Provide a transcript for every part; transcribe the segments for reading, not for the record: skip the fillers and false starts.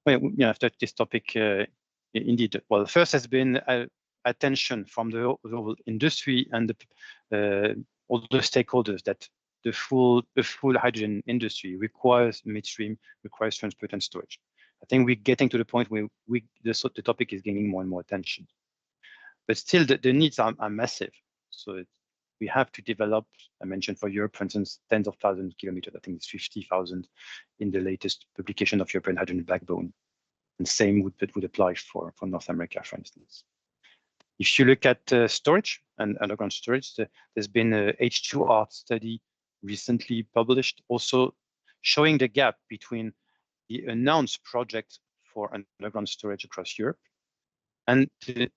Well, yeah, after this topic, indeed, well, first has been attention from the whole industry and all the stakeholders that the full hydrogen industry requires midstream, requires transport and storage. I think we're getting to the point where the topic is gaining more and more attention. But still, the needs are massive. So we have to develop, I mentioned for Europe, for instance, tens of thousands of kilometers. I think it's 50,000 in the latest publication of European Hydrogen Backbone. And same would apply for North America, for instance. If you look at storage and underground storage, there's been a H2R study recently published, also showing the gap between the announced project for underground storage across Europe and the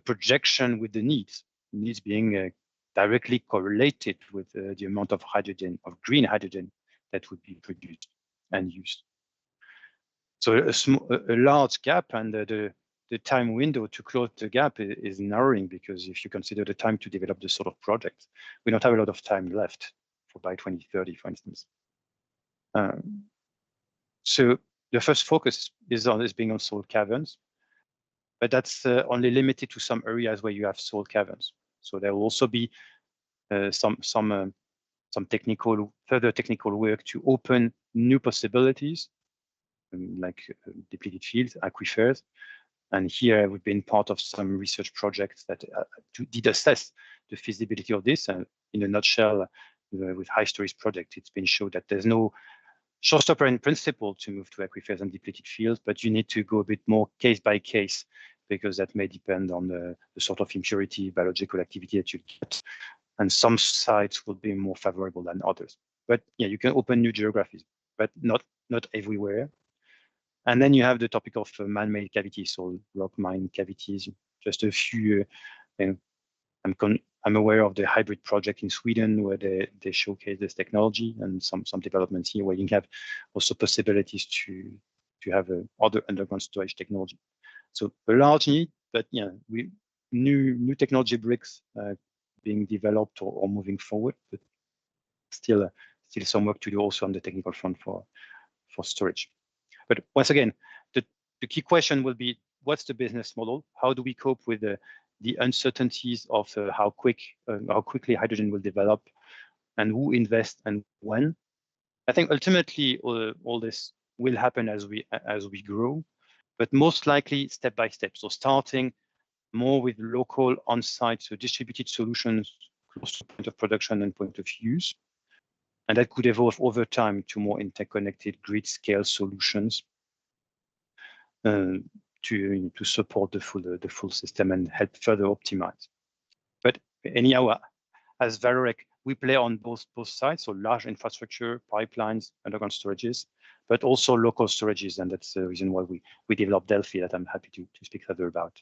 projection with the needs being directly correlated with the amount of hydrogen, of green hydrogen, that would be produced and used. So a large gap, and the time window to close the gap is narrowing, because if you consider the time to develop this sort of project, we don't have a lot of time left by 2030, for instance. So the first focus is being on salt caverns, but that's only limited to some areas where you have salt caverns. So there will also be some further technical work to open new possibilities, like depleted fields, aquifers. And here we've been part of some research projects that did assess the feasibility of this. And in a nutshell, with High Stories project, it's been shown that there's no showstopper in principle to move to aquifers and depleted fields, but you need to go a bit more case by case, because that may depend on the sort of impurity, biological activity that you get. And some sites will be more favorable than others. But yeah, you can open new geographies, but not everywhere. And then you have the topic of man-made cavities, so rock mine cavities. Just a few. I'm aware of the hybrid project in Sweden where they showcase this technology, and some developments here where you have also possibilities to have other underground storage technology. So a large need, but yeah, new technology bricks being developed or moving forward, but still some work to do also on the technical front for storage. But once again, the key question will be, what's the business model? How do we cope with the uncertainties of how quickly hydrogen will develop, and who invests and when? I think ultimately all this will happen as we grow, but most likely step by step. So starting more with local on-site, so distributed solutions close to point of production and point of use. And that could evolve over time to more interconnected grid scale solutions to support the full system and help further optimize. But anyhow, as Vallourec, we play on both sides, so large infrastructure, pipelines, underground storages, but also local storages, and that's the reason why we developed Delphy, that I'm happy to speak further about.